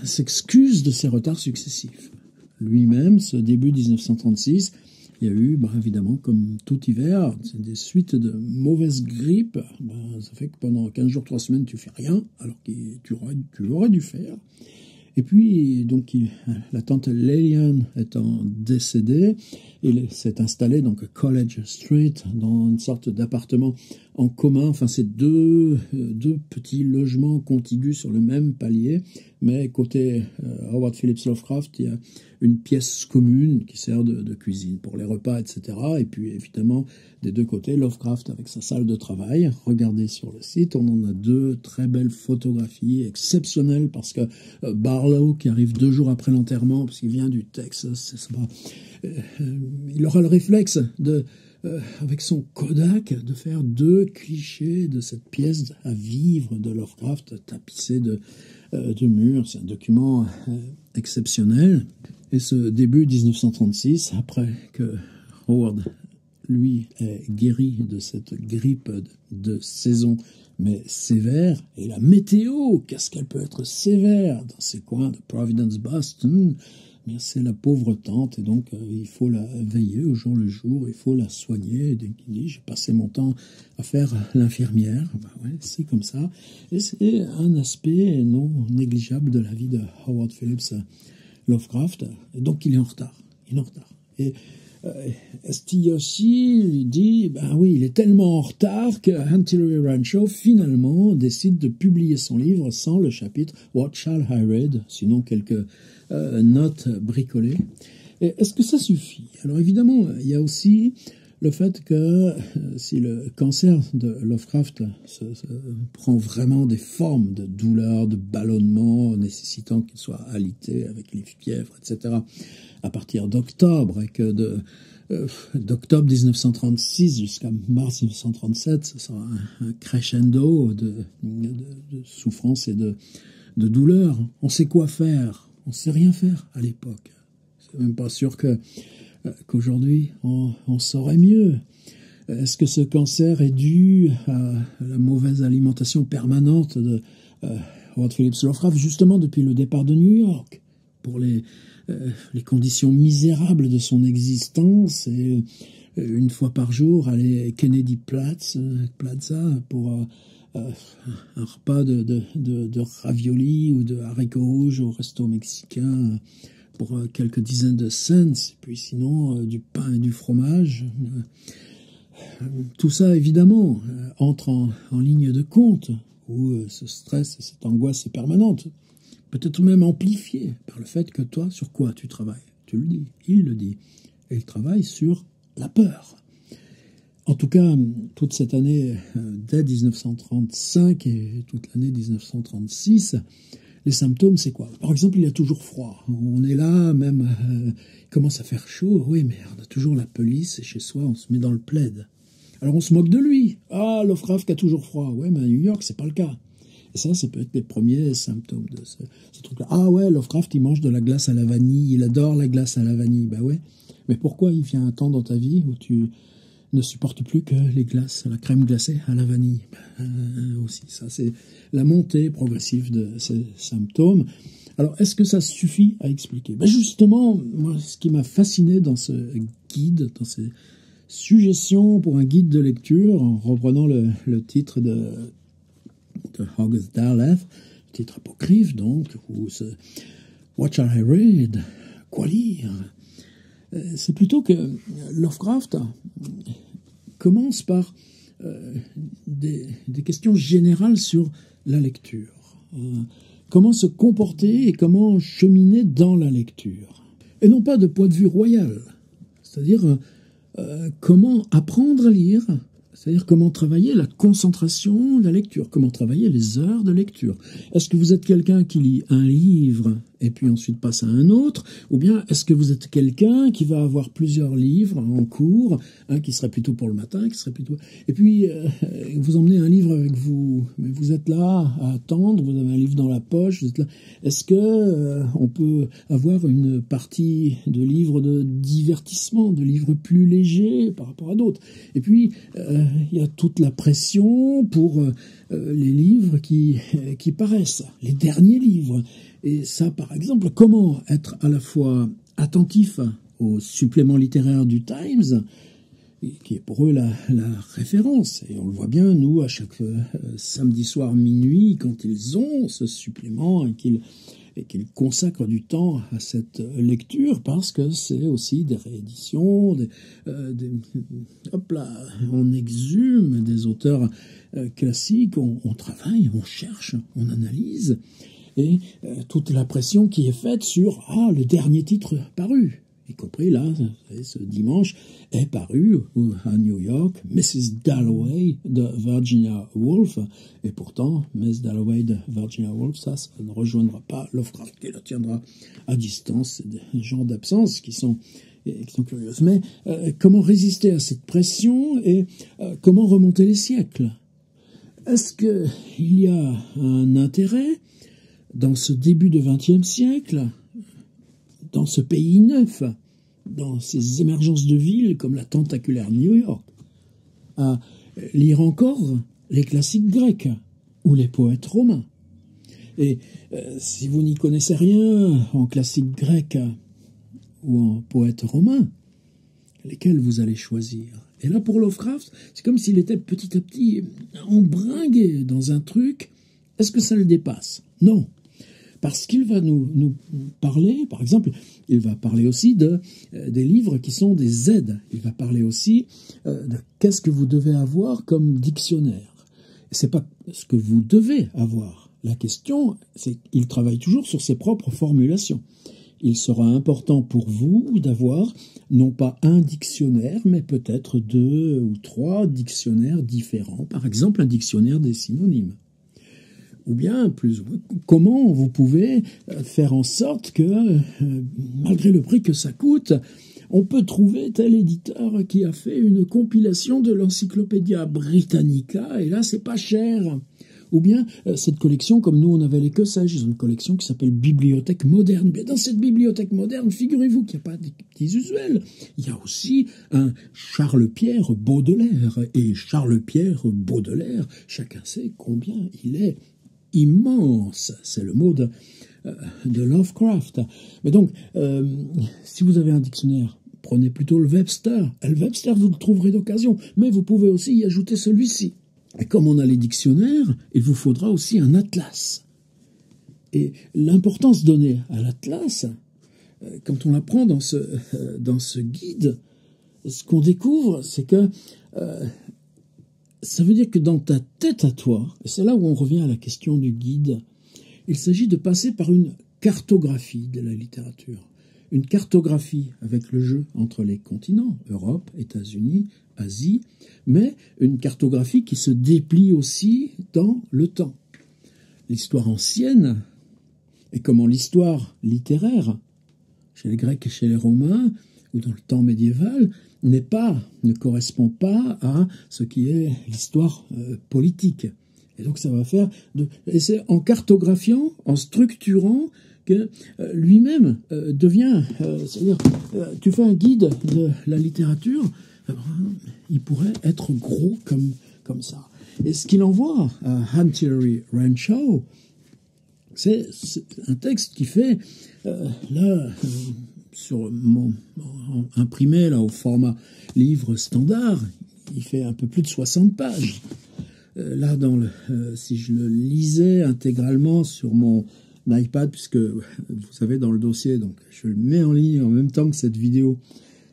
s'excuse de ses retards successifs. Lui-même, ce début 1936, il y a eu, évidemment, comme tout hiver, des suites de mauvaises grippes. Ça fait que pendant 15 jours, 3 semaines, tu fais rien, alors que tu aurais dû faire. Et puis, donc, la tante Lillian étant décédée, il s'est installé donc à College Street, dans une sorte d'appartement en commun. Enfin, c'est deux petits logements contigus sur le même palier. Mais côté Howard Phillips Lovecraft, il y a une pièce commune qui sert de cuisine pour les repas, etc. Et puis, évidemment, des deux côtés, Lovecraft avec sa salle de travail. Regardez sur le site, on en a 2 très belles photographies exceptionnelles parce que Barlow, qui arrive 2 jours après l'enterrement, parce qu'il vient du Texas, il aura le réflexe avec son Kodak, de faire 2 clichés de cette pièce à vivre de Lovecraft, tapissée de murs. C'est un document exceptionnel. Et ce début 1936, après que Howard, lui, est guéri de cette grippe de saison, mais sévère, et la météo, qu'est-ce qu'elle peut être sévère dans ces coins de Providence, Boston? C'est la pauvre tante, et donc il faut la veiller au jour le jour, il faut la soigner. Et dès qu'il dit, j'ai passé mon temps à faire l'infirmière, c'est comme ça. Et c'est un aspect non négligeable de la vie de Howard Phillips Lovecraft. Et donc il est en retard. Et Stiyoshi dit, ben oui, il est tellement en retard que Antilles Rancho finalement décide de publier son livre sans le chapitre What Shall I Read, sinon quelques notes bricolées. Est-ce que ça suffit? Alors évidemment, il y a aussi le fait que si le cancer de Lovecraft prend vraiment des formes de douleur, de ballonnement, nécessitant qu'il soit alité avec les fièvres, etc., à partir d'octobre, et que d'octobre 1936 jusqu'à mars 1937, ce sera un crescendo de souffrance et de douleur. On sait quoi faire, on sait rien faire à l'époque. C'est même pas sûr qu'aujourd'hui on saurait mieux. Est-ce que ce cancer est dû à la mauvaise alimentation permanente de Howard Phillips Lovecraft, justement depuis le départ de New York, pour les conditions misérables de son existence, et une fois par jour aller à Kennedy Plaza pour un repas de raviolis ou de haricots rouges au resto mexicain pour quelques dizaines de cents, et puis sinon du pain et du fromage. Tout ça, évidemment, entre en ligne de compte, où ce stress et cette angoisse est permanente, peut-être même amplifié par le fait que toi, sur quoi tu travailles? Tu le dis, il le dit. Et il travaille sur la peur. En tout cas, toute cette année, dès 1935 et toute l'année 1936, les symptômes, c'est quoi? Par exemple, il a toujours froid. On est là, même, il commence à faire chaud. Oui, mais on a toujours la police, et chez soi, on se met dans le plaid. Alors on se moque de lui. Ah, Lovecraft a toujours froid. Oui, mais à New York, c'est pas le cas. Et ça, c'est peut-être les premiers symptômes de ce truc-là. Ah ouais, Lovecraft, il mange de la glace à la vanille. Il adore la glace à la vanille. Bah ouais. Mais pourquoi il vient un temps dans ta vie où tu ne supportes plus que les glaces, la crème glacée à la vanille? Aussi, ça, c'est la montée progressive de ces symptômes. Alors, est-ce que ça suffit à expliquer? Ben justement, moi, ce qui m'a fasciné dans ce guide, dans ces suggestions pour un guide de lecture, en reprenant le titre de August Derleth, titre apocryphe donc, ou ce What Shall I Read? Quoi lire? C'est plutôt que Lovecraft commence par des questions générales sur la lecture. Comment se comporter et comment cheminer dans la lecture. Et non pas de point de vue royal. C'est-à-dire comment apprendre à lire, c'est-à-dire comment travailler la concentration de la lecture, comment travailler les heures de lecture. Est-ce que vous êtes quelqu'un qui lit un livre et puis ensuite passe à un autre, ou bien est-ce que vous êtes quelqu'un qui va avoir plusieurs livres en cours, un qui serait plutôt pour le matin, qui serait plutôt... Et puis vous emmenez un livre avec vous, mais vous êtes là à attendre, vous avez un livre dans la poche, vous êtes là. Est-ce que on peut avoir une partie de livres de divertissement, de livres plus légers par rapport à d'autres? Et puis il y a toute la pression pour les livres qui paraissent, les derniers livres. Et ça, par exemple, comment être à la fois attentif aux suppléments littéraires du Times, qui est pour eux la référence. Et on le voit bien, nous, à chaque samedi soir minuit, quand ils ont ce supplément et qu'ils consacrent du temps à cette lecture, parce que c'est aussi des rééditions, hop là, on exhume des auteurs classiques, on travaille, on cherche, on analyse, et toute la pression qui est faite sur le dernier titre paru, y compris là, ce dimanche, est paru à New York, Mrs. Dalloway de Virginia Woolf, et pourtant, Mrs. Dalloway de Virginia Woolf, ça ne rejoindra pas Lovecraft, qui la tiendra à distance. C'est des gens d'absence qui sont curieuses. Mais comment résister à cette pression et comment remonter les siècles? Est-ce qu'il y a un intérêt dans ce début de XXe siècle, dans ce pays neuf, dans ces émergences de villes comme la tentaculaire New York, à lire encore les classiques grecs ou les poètes romains? Et si vous n'y connaissez rien en classiques grecs ou en poètes romains, lesquels vous allez choisir? Et là, pour Lovecraft, c'est comme s'il était petit à petit embringué dans un truc. Est-ce que ça le dépasse? Non. parce qu'il va nous parler, par exemple, il va parler aussi des livres qui sont des aides. Il va parler aussi de qu'est-ce que vous devez avoir comme dictionnaire. C'est pas ce que vous devez avoir. La question, c'est qu'il travaille toujours sur ses propres formulations. Il sera important pour vous d'avoir non pas un dictionnaire, mais peut-être 2 ou 3 dictionnaires différents. Par exemple, un dictionnaire des synonymes. Ou bien, comment vous pouvez faire en sorte que, malgré le prix que ça coûte, on peut trouver tel éditeur qui a fait une compilation de l'Encyclopædia Britannica, et là, c'est pas cher. Ou bien, cette collection, comme nous, on avait les que sais-je, ils ont une collection qui s'appelle Bibliothèque moderne. Mais dans cette bibliothèque moderne, figurez-vous qu'il n'y a pas des petits usuels. Il y a aussi un Charles-Pierre Baudelaire. Et Charles-Pierre Baudelaire, chacun sait combien il est immense. C'est le mot de Lovecraft. Mais donc, si vous avez un dictionnaire, prenez plutôt le Webster. Et le Webster, vous le trouverez d'occasion. Mais vous pouvez aussi y ajouter celui-ci. Et comme on a les dictionnaires, il vous faudra aussi un atlas. Et l'importance donnée à l'atlas, quand on l'apprend dans ce guide, ce qu'on découvre, c'est que ça veut dire que dans ta tête à toi, et c'est là où on revient à la question du guide, il s'agit de passer par une cartographie de la littérature. Une cartographie avec le jeu entre les continents, Europe, États-Unis, Asie, mais une cartographie qui se déplie aussi dans le temps. L'histoire ancienne, et comment l'histoire littéraire, chez les Grecs et chez les Romains, ou dans le temps médiéval, ne correspond pas à ce qui est l'histoire politique. Et donc ça va faire et c'est en cartographiant, en structurant, que lui-même devient, c'est-à-dire, tu fais un guide de la littérature, il pourrait être gros comme ça. Et ce qu'il envoie à Hunter Renshaw, c'est un texte qui fait, sur imprimé là, au format livre standard, il fait un peu plus de 60 pages. Là, si je le lisais intégralement sur mon iPad, puisque vous savez, dans le dossier, donc je le mets en ligne en même temps que cette vidéo,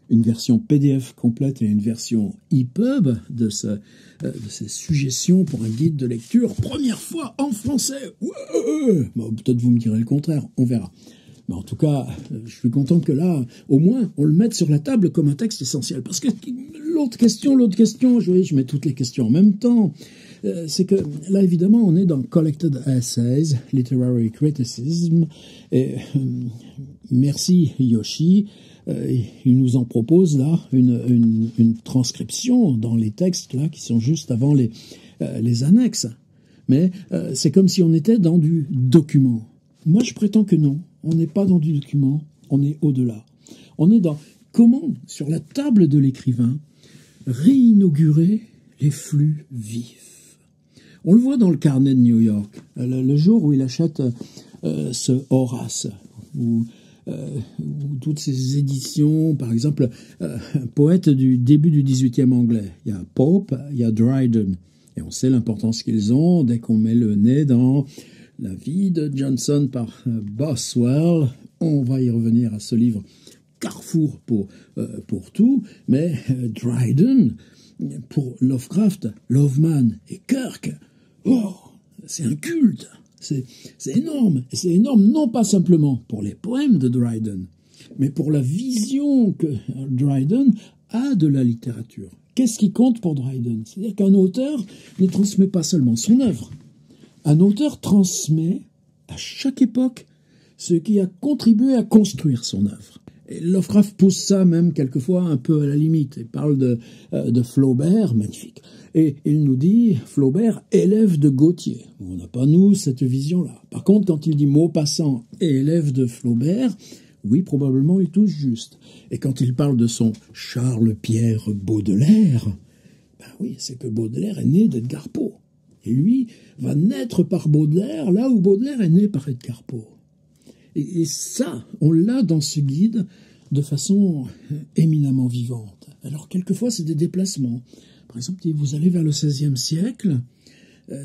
une version PDF complète et une version EPUB de ces suggestions pour un guide de lecture, première fois en français. Bon, peut-être vous me direz le contraire, on verra. Mais en tout cas, je suis content que là, au moins, on le mette sur la table comme un texte essentiel. Parce que l'autre question, je mets toutes les questions en même temps. C'est que là, évidemment, on est dans Collected Essays, Literary Criticism, et merci Yoshi, il nous en propose là une transcription dans les textes là qui sont juste avant les annexes. Mais c'est comme si on était dans du document. Moi, je prétends que non, on n'est pas dans du document, on est au-delà. On est dans comment, sur la table de l'écrivain, réinaugurer les flux vifs. On le voit dans le carnet de New York, le jour où il achète ce Horace, ou toutes ces éditions, par exemple, un poète du début du XVIIIe anglais. Il y a Pope, il y a Dryden, et on sait l'importance qu'ils ont dès qu'on met le nez dans la vie de Johnson par Boswell. On va y revenir à ce livre carrefour pour tout, mais Dryden, pour Lovecraft, Loveman et Kirk, c'est un culte, c'est énorme. Et c'est énorme non pas simplement pour les poèmes de Dryden, mais pour la vision que Dryden a de la littérature. Qu'est-ce qui compte pour Dryden? C'est-à-dire qu'un auteur ne transmet pas seulement son œuvre. Un auteur transmet à chaque époque ce qui a contribué à construire son œuvre. Et Lovecraft pousse ça même quelquefois un peu à la limite. Il parle de Flaubert, magnifique. Et il nous dit, Flaubert, élève de Gautier. On n'a pas, nous, cette vision-là. Par contre, quand il dit Maupassant et élève de Flaubert, oui, probablement, il touche juste. Et quand il parle de son Charles-Pierre Baudelaire, ben oui, c'est que Baudelaire est né d'Edgar Poe. Et lui va naître par Baudelaire, là où Baudelaire est né par Edgar Poe. Et ça, on l'a dans ce guide de façon éminemment vivante. Alors, quelquefois, c'est des déplacements. Par exemple, vous allez vers le XVIe siècle,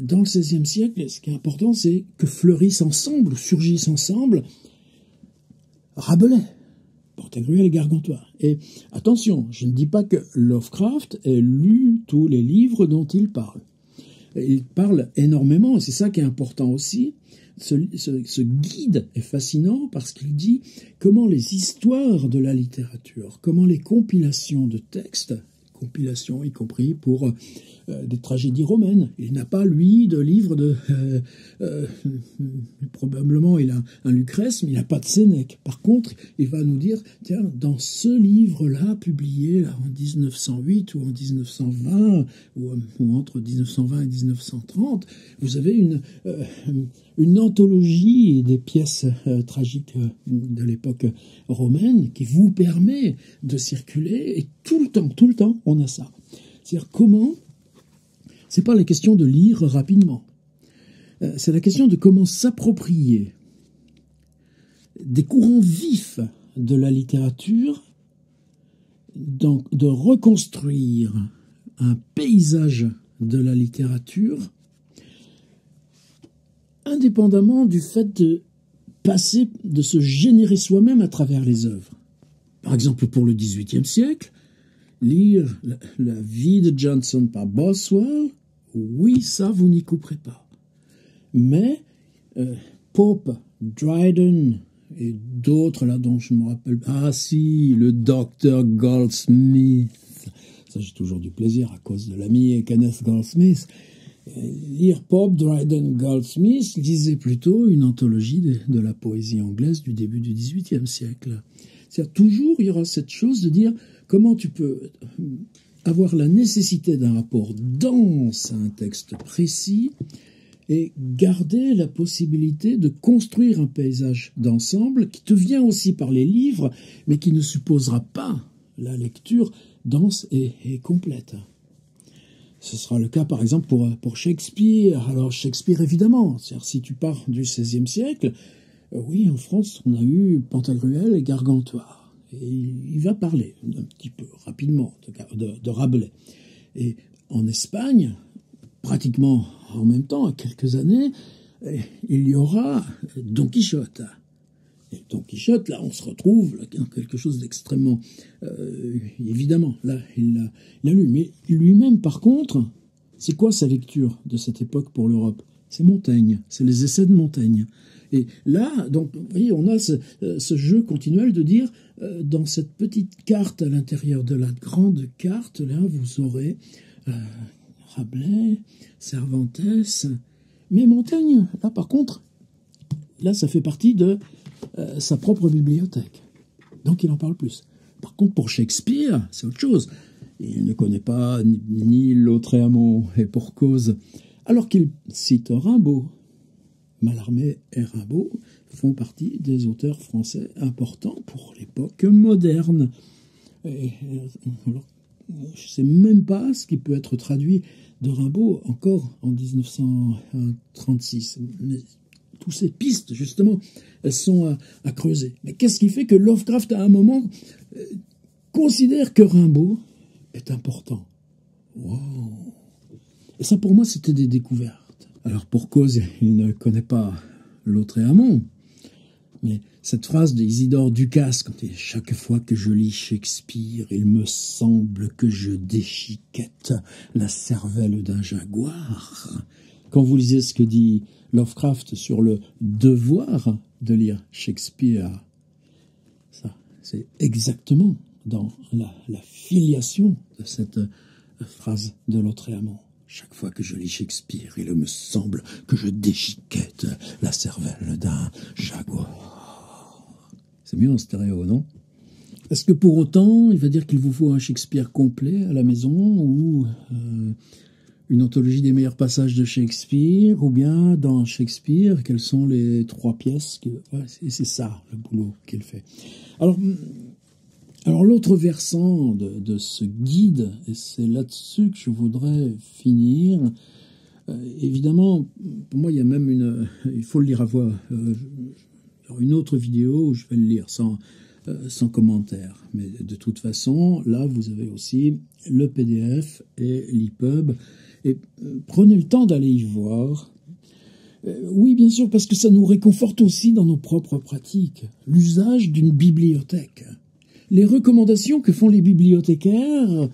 dans le XVIe siècle, ce qui est important, c'est que fleurissent ensemble, surgissent ensemble, Rabelais, Pantagruel et Gargantua. Et attention, je ne dis pas que Lovecraft ait lu tous les livres dont il parle. Il parle énormément, et c'est ça qui est important aussi. Ce guide est fascinant parce qu'il dit comment les histoires de la littérature, comment les compilations de textes, compilations y compris pour des tragédies romaines. Il n'a pas, lui, de livre de... probablement, il a un Lucrèce, mais il n'a pas de Sénèque. Par contre, il va nous dire, tiens, dans ce livre-là, publié là, en 1908 ou en 1920, ou entre 1920 et 1930, vous avez une anthologie des pièces tragiques de l'époque romaine qui vous permet de circuler, et tout le temps, on a ça. C'est-à-dire comment... C'est pas la question de lire rapidement. C'est la question de comment s'approprier des courants vifs de la littérature, donc de reconstruire un paysage de la littérature, indépendamment du fait de passer, de se générer soi-même à travers les œuvres. Par exemple, pour le XVIIIe siècle, lire la vie de Johnson par Boswell, oui, ça, vous n'y couperez pas. Mais Pope, Dryden et d'autres, là, dont je me rappelle... Ah si, le docteur Goldsmith. Ça, j'ai toujours du plaisir à cause de l'ami Kenneth Goldsmith. Lire Pope, Dryden, Goldsmith, lisez plutôt une anthologie de la poésie anglaise du début du XVIIIe siècle. C'est-à-dire, toujours, il y aura cette chose de dire comment tu peux avoir la nécessité d'un rapport dense à un texte précis et garder la possibilité de construire un paysage d'ensemble qui te vient aussi par les livres, mais qui ne supposera pas la lecture dense et complète. Ce sera le cas, par exemple, pour Shakespeare. Alors, Shakespeare, évidemment, c'est-à-dire, si tu pars du XVIe siècle, oui, en France, on a eu Pantagruel et Gargantua. Et il va parler un petit peu, rapidement, de Rabelais. Et en Espagne, pratiquement en même temps, à quelques années, il y aura Don Quichotte. Et Don Quichotte, là, on se retrouve dans quelque chose d'extrêmement... évidemment, là, il l'a lu. Mais lui-même, par contre, c'est quoi sa lecture de cette époque pour l'Europe? C'est Montaigne, c'est les essais de Montaigne. Et là, donc, vous voyez, on a ce jeu continuel de dire, dans cette petite carte à l'intérieur de la grande carte, là, vous aurez Rabelais, Cervantes, mais Montaigne, là, par contre, là, ça fait partie de sa propre bibliothèque. Donc, il en parle plus. Par contre, pour Shakespeare, c'est autre chose. Il ne connaît pas ni Lautréamont, et pour cause. Alors qu'il cite Rimbaud. Mallarmé et Rimbaud font partie des auteurs français importants pour l'époque moderne. Alors, je ne sais même pas ce qui peut être traduit de Rimbaud encore en 1936. Mais toutes ces pistes, justement, elles sont à creuser. Mais qu'est-ce qui fait que Lovecraft, à un moment, considère que Rimbaud est important? Wow. Et ça, pour moi, c'était des découvertes. Alors, pour cause, il ne connaît pas Lautréamont, mais cette phrase d'Isidore Ducasse, quand il dit « Chaque fois que je lis Shakespeare, il me semble que je déchiquette la cervelle d'un jaguar ». Quand vous lisez ce que dit Lovecraft sur le devoir de lire Shakespeare, ça, c'est exactement dans la filiation de cette phrase de Lautréamont. Chaque fois que je lis Shakespeare, il me semble que je déchiquette la cervelle d'un jaguar. C'est mieux en stéréo, non? Est-ce que pour autant, il va dire qu'il vous faut un Shakespeare complet à la maison, ou une anthologie des meilleurs passages de Shakespeare, ou bien dans Shakespeare, quelles sont les 3 pièces c'est ça, le boulot qu'il fait. Alors l'autre versant de ce guide, et c'est là-dessus que je voudrais finir, évidemment, pour moi il y a même il faut le lire à voix, une autre vidéo où je vais le lire sans commentaire. Mais de toute façon, là vous avez aussi le PDF et l'EPUB, Et prenez le temps d'aller y voir. Oui, bien sûr, parce que ça nous réconforte aussi dans nos propres pratiques. L'usage d'une bibliothèque. Les recommandations que font les bibliothécaires,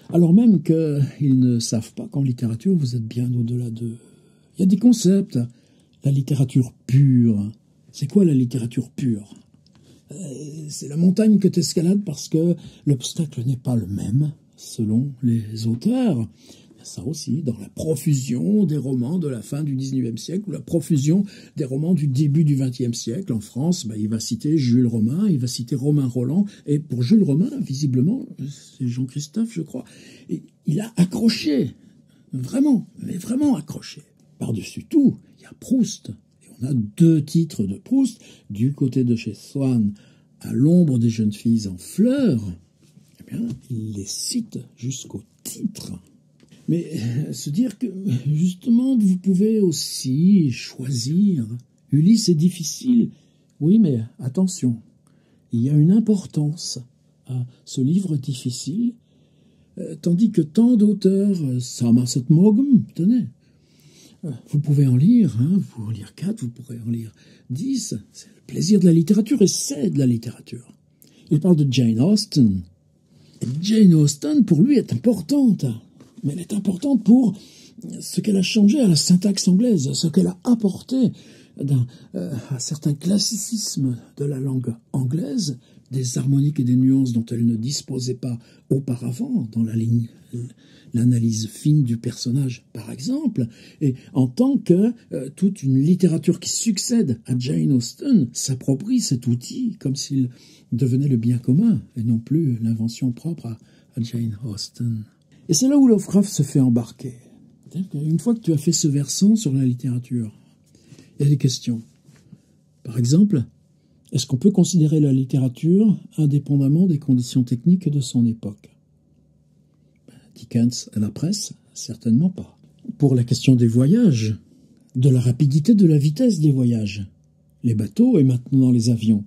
alors même qu'ils ne savent pas qu'en littérature, vous êtes bien au-delà d'eux. Il y a des concepts. La littérature pure. C'est quoi la littérature pure? C'est la montagne que tu escalades parce que l'obstacle n'est pas le même, selon les auteurs. Il y a ça aussi, dans la profusion des romans de la fin du XIXe siècle, ou la profusion des romans du début du XXe siècle. En France, il va citer Jules Romain, il va citer Romain Roland, et pour Jules Romain, visiblement, c'est Jean-Christophe, je crois, et il a accroché, vraiment, mais vraiment accroché. Par-dessus tout, il y a Proust. On a 2 titres de Proust, du côté de chez Swann, à l'ombre des jeunes filles en fleurs. Eh bien, il les cite jusqu'au titre. Mais se dire que, justement, vous pouvez aussi choisir. Ulysse est difficile. Oui, mais attention, il y a une importance à ce livre difficile, tandis que tant d'auteurs, Somerset Maugham, tenez, vous pouvez en lire, vous pouvez en lire 4, vous pourrez en lire 10. C'est le plaisir de la littérature et c'est de la littérature. Il parle de Jane Austen. Et Jane Austen, pour lui, est importante. Mais elle est importante pour ce qu'elle a changé à la syntaxe anglaise, ce qu'elle a apporté à certains classicismes de la langue anglaise, des harmoniques et des nuances dont elle ne disposait pas auparavant dans l'analyse fine du personnage, par exemple, et en tant que toute une littérature qui succède à Jane Austen s'approprie cet outil comme s'il devenait le bien commun et non plus l'invention propre à Jane Austen. Et c'est là où Lovecraft se fait embarquer. Une fois que tu as fait ce versant sur la littérature, il y a des questions. Par exemple, est-ce qu'on peut considérer la littérature indépendamment des conditions techniques de son époque? Dickens à la presse? Certainement pas. Pour la question des voyages, de la rapidité, de la vitesse des voyages, les bateaux et maintenant les avions,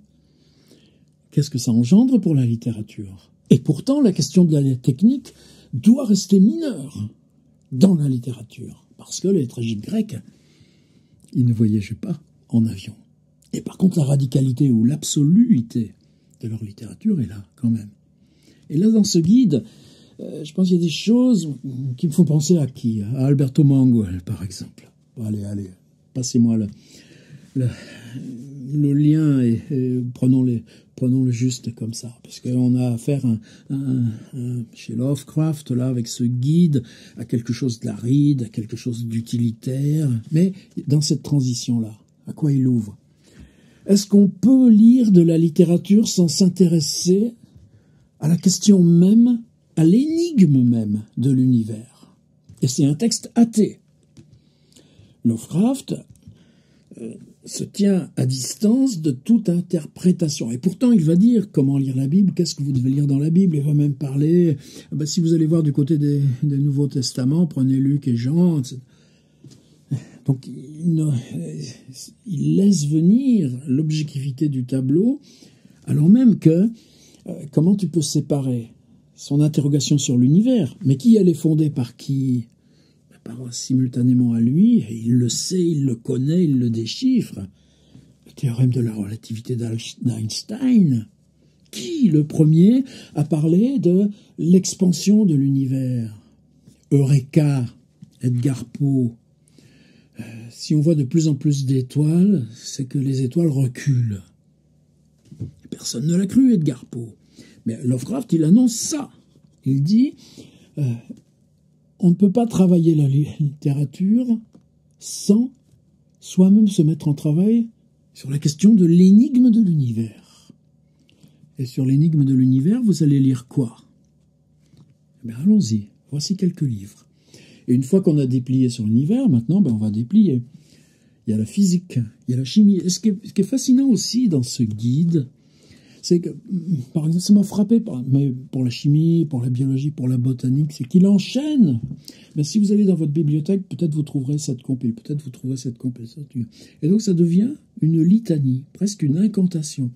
qu'est-ce que ça engendre pour la littérature? Et pourtant, la question de la technique doit rester mineure dans la littérature, parce que les tragiques grecs, ils ne voyageaient pas en avion. Et par contre, la radicalité ou l'absoluité de leur littérature est là, quand même. Et là, dans ce guide, je pense qu'il y a des choses qui me font penser à qui? À Alberto Manguel, par exemple. Allez, passez-moi le lien et prenons-le juste comme ça. Parce qu'on a affaire chez Lovecraft, là, avec ce guide, à quelque chose d'aride, à quelque chose d'utilitaire. Mais dans cette transition-là, à quoi il ouvre? Est-ce qu'on peut lire de la littérature sans s'intéresser à la question même, à l'énigme même de l'univers? Et c'est un texte athée. Lovecraft se tient à distance de toute interprétation. Et pourtant, il va dire comment lire la Bible, qu'est-ce que vous devez lire dans la Bible. Il va même parler, si vous allez voir du côté des Nouveaux Testaments, prenez Luc et Jean, etc. Donc, il laisse venir l'objectivité du tableau, alors même que, comment tu peux séparer son interrogation sur l'univers, mais qui elle est fondée par qui? Simultanément à lui, et il le sait, il le connaît, il le déchiffre. Le théorème de la relativité d'Einstein. Qui, le premier, a parlé de l'expansion de l'univers? Eureka, Edgar Poe. Si on voit de plus en plus d'étoiles, c'est que les étoiles reculent. Personne ne l'a cru, Edgar Poe. Mais Lovecraft, il annonce ça. Il dit... on ne peut pas travailler la littérature sans soi-même se mettre en travail sur la question de l'énigme de l'univers. Et sur l'énigme de l'univers, vous allez lire quoi? Eh bien, allons-y. Voici quelques livres. Et une fois qu'on a déplié sur l'univers, maintenant, on va déplier. Il y a la physique, il y a la chimie. Et ce qui est fascinant aussi dans ce guide, c'est que, par exemple, ça m'a frappé, mais pour la chimie, pour la biologie, pour la botanique, c'est qu'il enchaîne. Mais si vous allez dans votre bibliothèque, peut-être vous trouverez cette compile, peut-être vous trouverez cette compile. Et donc ça devient une litanie, presque une incantation.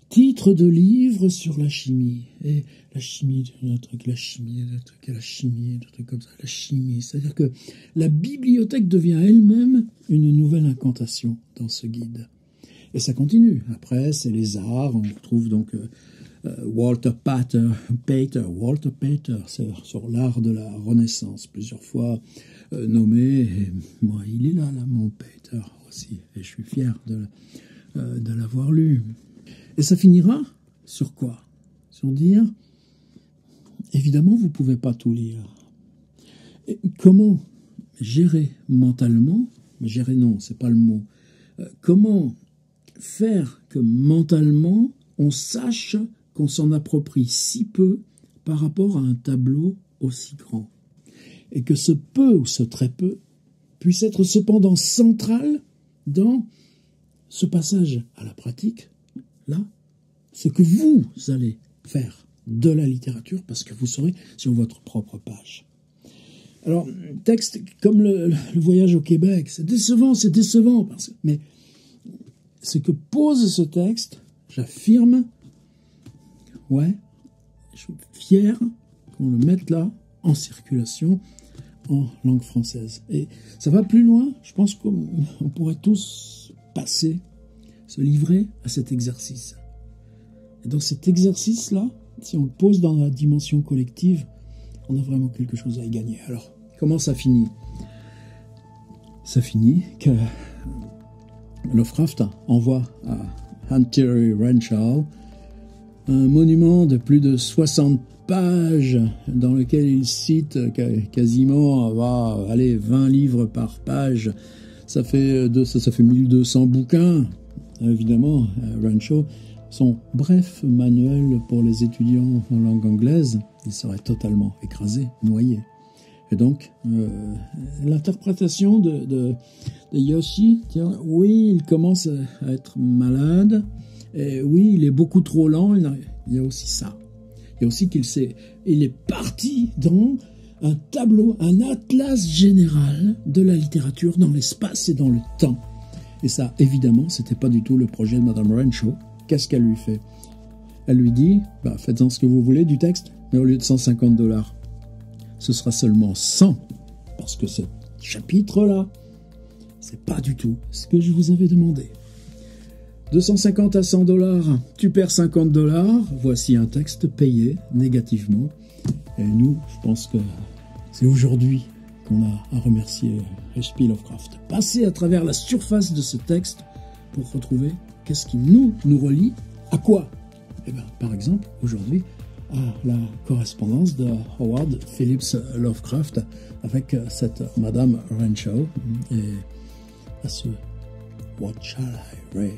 titre de livre sur la chimie. Et la chimie d'un truc, la chimie d'un truc, la chimie d'un truc comme ça, la chimie. C'est-à-dire que la bibliothèque devient elle-même une nouvelle incantation dans ce guide. Et ça continue. Après, c'est les arts. On retrouve donc Walter Pater, sur l'art de la Renaissance, plusieurs fois nommé. Et moi, il est là, mon Pater aussi. Et je suis fier de l'avoir lu. Et ça finira sur quoi? Sur dire, évidemment, vous ne pouvez pas tout lire. Et comment gérer mentalement, gérer non, c'est pas le mot, comment faire que mentalement, on sache qu'on s'en approprie si peu par rapport à un tableau aussi grand. Et que ce peu ou ce très peu puisse être cependant central dans ce passage à la pratique, là, ce que vous allez faire de la littérature, parce que vous serez sur votre propre page. Alors, texte comme le voyage au Québec, c'est décevant, mais ce que pose ce texte, j'affirme, ouais, je suis fier qu'on le mette là, en circulation, en langue française. Et ça va plus loin, je pense qu'on pourrait tous passer, se livrer à cet exercice. Et dans cet exercice-là, si on le pose dans la dimension collective, on a vraiment quelque chose à y gagner. Alors, comment ça finit? Ça finit que Lovecraft envoie à Hunter Renshaw un monument de plus de 60 pages dans lequel il cite quasiment 20 livres par page. Ça fait 1200 bouquins, évidemment, Renshaw. Son bref manuel pour les étudiants en langue anglaise, il serait totalement écrasé, noyé. Et donc, l'interprétation de Yoshi, oui, il commence à être malade, et oui, il est beaucoup trop lent, il y a aussi ça. Il y a aussi il est parti dans un tableau, un atlas général de la littérature dans l'espace et dans le temps. Et ça, évidemment, c'était pas du tout le projet de Madame Renshaw. Qu'est-ce qu'elle lui fait? Elle lui dit, faites-en ce que vous voulez du texte, mais au lieu de $150, ce sera seulement 100, parce que ce chapitre-là, c'est pas du tout ce que je vous avais demandé. 250 à $100, tu perds $50, voici un texte payé négativement. Et nous, je pense que c'est aujourd'hui qu'on a à remercier H.P. Lovecraft. Passer à travers la surface de ce texte pour retrouver qu'est-ce qui nous relie à quoi? Eh bien, par exemple, aujourd'hui, à la correspondance de Howard Phillips Lovecraft avec cette Madame Renshaw et à ce What shall I read?